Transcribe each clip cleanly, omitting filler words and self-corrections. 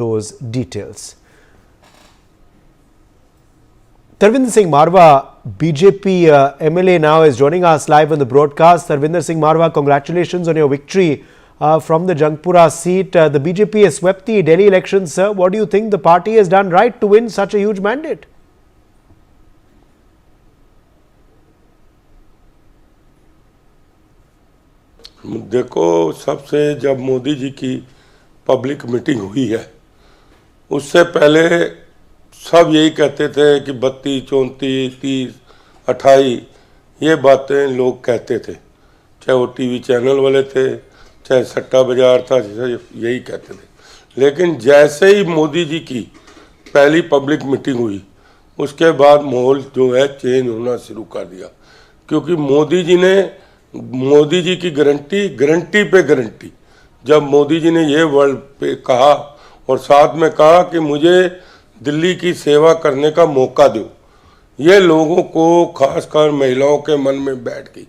those details. Tarvinder Singh Marwa, BJP MLA, now is joining us live on the broadcast. Tarvinder Singh Marwa, congratulations on your victory from the Jangpura seat. The BJP has swept the Delhi elections, sir. What do you think the party has done right to win such a huge mandate? देखो, सबसे जब मोदी जी की public meeting हुई है उससे पहले सब यही कहते थे कि 32, 34, 30, 28 ये बातें लोग कहते थे, चाहे वो टीवी चैनल वाले थे, चाहे सट्टा बाजार था, यही कहते थे। लेकिन जैसे ही मोदी जी की पहली पब्लिक मीटिंग हुई उसके बाद माहौल जो है चेंज होना शुरू कर दिया, क्योंकि मोदी जी की गारंटी पे गारंटी। जब मोदी जी ने ये वर्ड पे कहा और साथ में कहा कि मुझे दिल्ली की सेवा करने का मौका दो, ये लोगों को खासकर महिलाओं के मन में बैठ गई।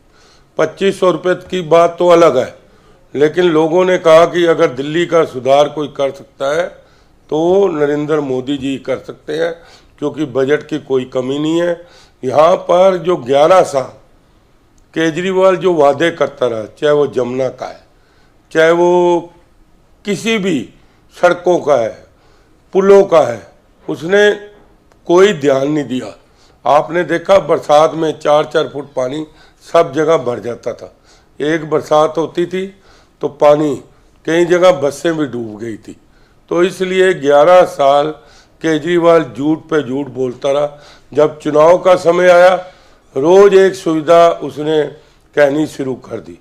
2500 रुपये की बात तो अलग है, लेकिन लोगों ने कहा कि अगर दिल्ली का सुधार कोई कर सकता है तो नरेंद्र मोदी जी कर सकते हैं, क्योंकि बजट की कोई कमी नहीं है। यहाँ पर जो 11 साल केजरीवाल जो वादे करता रहा, चाहे वो जमुना का है, चाहे वो किसी भी सड़कों का है, पुलों का है, उसने कोई ध्यान नहीं दिया। आपने देखा बरसात में 4-4 फुट पानी सब जगह भर जाता था। एक बरसात होती थी तो पानी कई जगह बसें भी डूब गई थी। तो इसलिए 11 साल केजरीवाल झूठ पे झूठ बोलता रहा। जब चुनाव का समय आया रोज एक सुविधा उसने कहनी शुरू कर दी।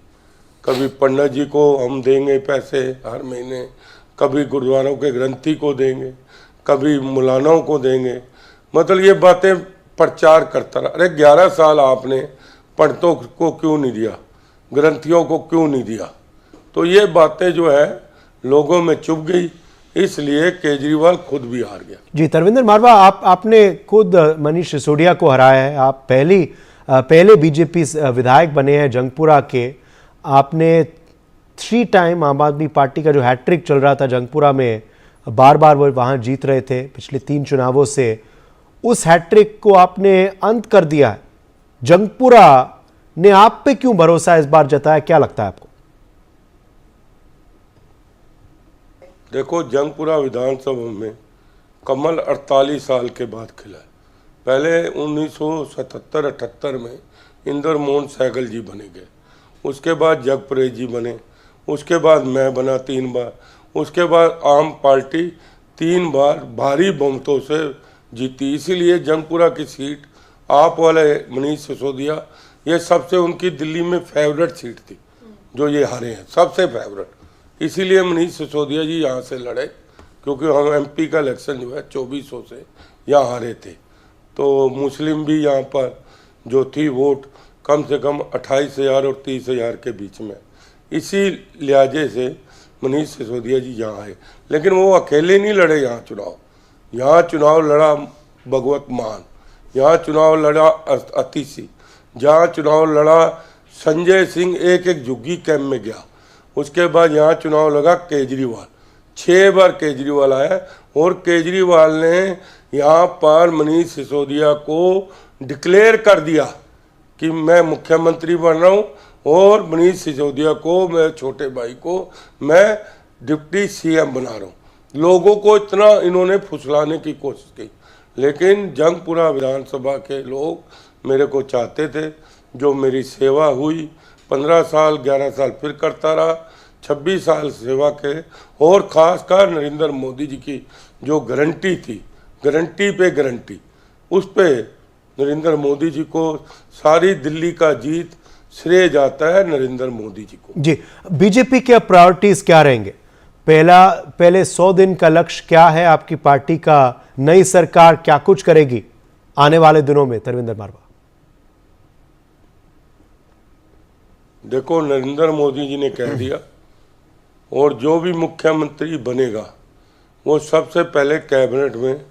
कभी पंडित जी को हम देंगे पैसे हर महीने, कभी गुरुद्वारों के ग्रंथी को देंगे, कभी मौलानाओं को देंगे, मतलब ये बातें प्रचार करता रहा। अरे 11 साल आपने पंडितों को क्यों नहीं दिया, ग्रंथियों को क्यों नहीं दिया? तो ये बातें जो है लोगों में चुभ गई, इसलिए केजरीवाल खुद भी हार गया। जी तरविंदर मारवा, आपने खुद मनीष सिसोदिया को हराया है। आप पहले बीजेपी विधायक बने हैं जंगपुरा के। आपने 3 टाइम आम आदमी पार्टी का जो हैट्रिक चल रहा था जंगपुरा में, बार बार वो वहां जीत रहे थे पिछले 3 चुनावों से, उस हैट्रिक को आपने अंत कर दिया है। जंगपुरा ने आप पे क्यों भरोसा इस बार जताया, क्या लगता है आपको? देखो, जंगपुरा विधानसभा में कमल 48 साल के बाद खिला है। पहले 1977-78 में इंदर मोहन सहगल जी बने गए, उसके बाद जगप्रेत जी बने, उसके बाद मैं बना 3 बार, उसके बाद आम पार्टी 3 बार भारी बहुमतों से जीती। इसीलिए जंगपुरा की सीट आप वाले मनीष सिसोदिया, ये सबसे उनकी दिल्ली में फेवरेट सीट थी जो ये हारे हैं, सबसे फेवरेट। इसीलिए मनीष सिसोदिया जी यहाँ से लड़े, क्योंकि हम एमपी का इलेक्शन जो है 2400 से यहाँ हारे थे। तो मुस्लिम भी यहाँ पर जो थी वोट कम से कम 28,000 और 30,000 के बीच में, इसी लिहाजे से मनीष सिसोदिया जी यहाँ आए। लेकिन वो अकेले नहीं लड़े यहाँ चुनाव लड़ा भगवत मान, यहाँ चुनाव लड़ा अतिशी, जहाँ चुनाव लड़ा संजय सिंह एक झुग्गी कैंप में गया। उसके बाद यहाँ चुनाव लगा केजरीवाल, 6 बार केजरीवाल आया और केजरीवाल ने यहाँ पर मनीष सिसोदिया को डिक्लेयर कर दिया कि मैं मुख्यमंत्री बन रहा हूँ और मनीष सिसोदिया को, मेरे छोटे भाई को मैं डिप्टी सीएम बना रहा हूँ। लोगों को इतना इन्होंने फुसलाने की कोशिश की, लेकिन जंगपुरा विधानसभा के लोग मेरे को चाहते थे। जो मेरी सेवा हुई 15 साल 11 साल फिर करता रहा, 26 साल सेवा के, और ख़ासकर नरेंद्र मोदी जी की जो गारंटी थी, गारंटी पे गारंटी, उस पे नरेंद्र मोदी जी को सारी दिल्ली का जीत श्रेय जाता है नरेंद्र मोदी जी को। जी, बीजेपी के प्रायोरिटीज क्या रहेंगे? पहले 100 दिन का लक्ष्य क्या है आपकी पार्टी का? नई सरकार क्या कुछ करेगी आने वाले दिनों में? तरविंदर मारवा, देखो, नरेंद्र मोदी जी ने कह दिया, और जो भी मुख्यमंत्री बनेगा वो सबसे पहले कैबिनेट में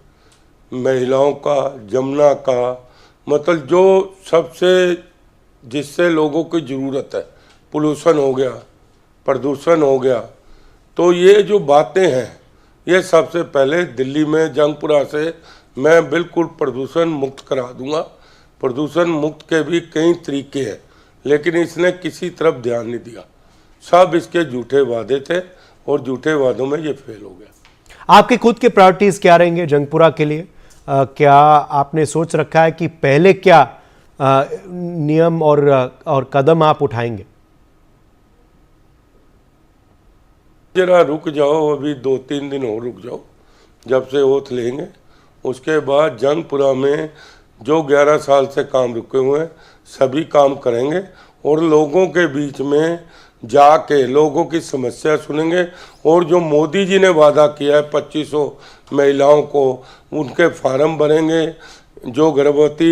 महिलाओं का, जमुना का, मतलब जो सबसे जिससे लोगों की ज़रूरत है, पोल्यूशन हो गया, प्रदूषण हो गया, तो ये जो बातें हैं ये सबसे पहले दिल्ली में जंगपुरा से मैं बिल्कुल प्रदूषण मुक्त करा दूंगा। प्रदूषण मुक्त के भी कई तरीके हैं, लेकिन इसने किसी तरफ ध्यान नहीं दिया। सब इसके झूठे वादे थे और झूठे वादों में ये फेल हो गया। आपके खुद के प्रायोरिटीज क्या रहेंगे जंगपुरा के लिए? क्या आपने सोच रखा है कि पहले क्या नियम और कदम आप उठाएंगे? जरा रुक जाओ, अभी 2-3 दिन और रुक जाओ। जब से ओथ लेंगे उसके बाद जंगपुरा में जो 11 साल से काम रुके हुए हैं सभी काम करेंगे और लोगों के बीच में जाके लोगों की समस्या सुनेंगे। और जो मोदी जी ने वादा किया है 2500 महिलाओं को उनके फार्म भरेंगे। जो गर्भवती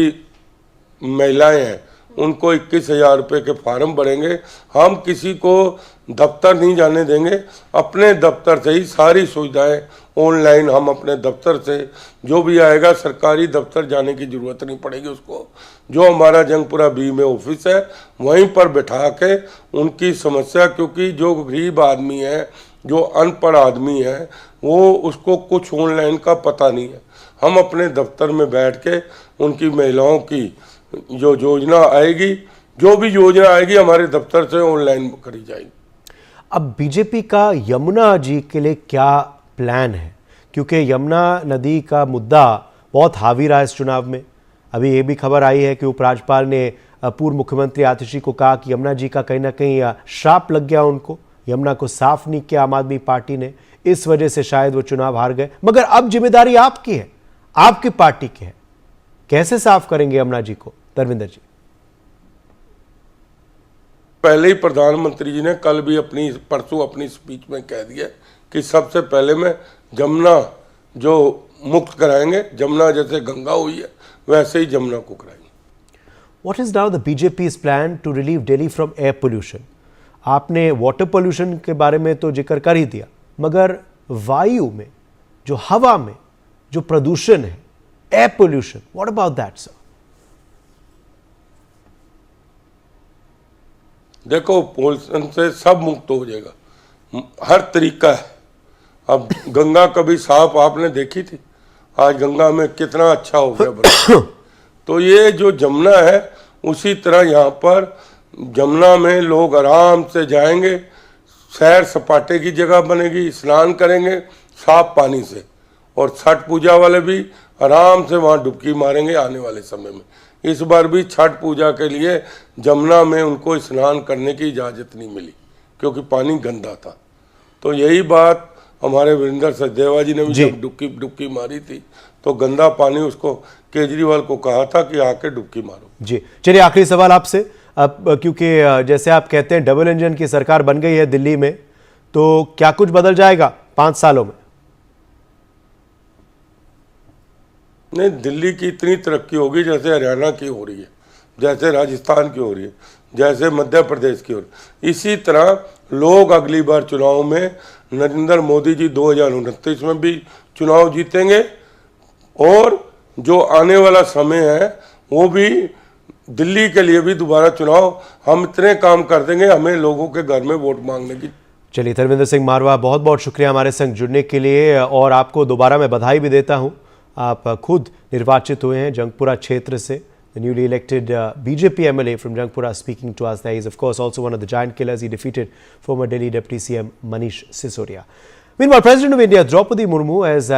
महिलाएं हैं उनको 21,000 रुपये के फार्म भरेंगे। हम किसी को दफ्तर नहीं जाने देंगे, अपने दफ्तर से ही सारी सुविधाएं ऑनलाइन हम अपने दफ्तर से, जो भी आएगा सरकारी दफ्तर जाने की ज़रूरत नहीं पड़ेगी उसको। जो हमारा जंगपुरा बी में ऑफिस है वहीं पर बैठा के उनकी समस्या, क्योंकि जो गरीब आदमी है, जो अनपढ़ आदमी है, वो उसको कुछ ऑनलाइन का पता नहीं है। हम अपने दफ्तर में बैठ के उनकी महिलाओं की जो योजना आएगी, जो भी योजना आएगी हमारे दफ्तर से ऑनलाइन करी जाएगी। अब बीजेपी का यमुना जी के लिए क्या प्लान है? क्योंकि यमुना नदी का मुद्दा बहुत हावी रहा इस चुनाव में। अभी ये भी खबर आई है कि उपराज्यपाल ने पूर्व मुख्यमंत्री आतिशी को कहा कि यमुना जी का कहीं ना कहीं श्राप लग गया उनको, यमुना को साफ नहीं किया आम आदमी पार्टी ने, इस वजह से शायद वो चुनाव हार गए। मगर अब जिम्मेदारी आपकी है, आपकी पार्टी की है, कैसे साफ करेंगे यमुना जी को धर्मेंद्र जी? पहले ही प्रधानमंत्री जी ने कल भी परसों अपनी स्पीच में कह दिया कि सबसे पहले मैं जमुना जो मुक्त कराएंगे, जमुना जैसे गंगा हुई है वैसे ही जमुना को कराएंगे। What is now the BJP's plan to relieve Delhi from air pollution? आपने वाटर पोल्यूशन के बारे में तो जिक्र कर ही दिया, मगर वायु में, जो हवा में जो प्रदूषण है, air pollution, what about that sir? देखो, पोल्यूशन से सब मुक्त हो जाएगा, हर तरीका है। अब गंगा कभी साफ आपने देखी थी? आज गंगा में कितना अच्छा हो गया तो ये जो जमुना है उसी तरह यहाँ पर जमुना में लोग आराम से जाएंगे, सैर सपाटे की जगह बनेगी, स्नान करेंगे साफ पानी से, और छठ पूजा वाले भी आराम से वहाँ डुबकी मारेंगे आने वाले समय में। इस बार भी छठ पूजा के लिए जमुना में उनको स्नान करने की इजाज़त नहीं मिली क्योंकि पानी गंदा था। तो यही बात हमारे वीरेंद्र सचदेवा जी ने भी जब डुबकी मारी थी तो गंदा पानी उसको केजरीवाल को कहा था कि आके डुबकी मारो। जी चलिए, आखिरी सवाल आपसे, अब क्योंकि जैसे आप कहते हैं डबल इंजन की सरकार बन गई है दिल्ली में, तो क्या कुछ बदल जाएगा 5 सालों में? नहीं, दिल्ली की इतनी तरक्की होगी जैसे हरियाणा की हो रही है, जैसे राजस्थान की हो रही है, जैसे मध्य प्रदेश की हो रही है। इसी तरह लोग अगली बार चुनाव में नरेंद्र मोदी जी 2029 में भी चुनाव जीतेंगे और जो आने वाला समय है वो भी दिल्ली के लिए भी दोबारा चुनाव हम इतने काम कर देंगे, हमें लोगों के घर में वोट मांगने की। चलिए, धर्मेंद्र सिंह मारवा, बहुत बहुत शुक्रिया हमारे संग जुड़ने के लिए, और आपको दोबारा मैं बधाई भी देता हूं। आप खुद निर्वाचित हुए हैं जंगपुरा क्षेत्र से, the newly elected BJP MLA from Jangpura speaking to us there. He is of course also one of the giant killers. He defeated former Delhi Deputy CM Manish Sisodia. Meanwhile, President of India Draupadi Murmu has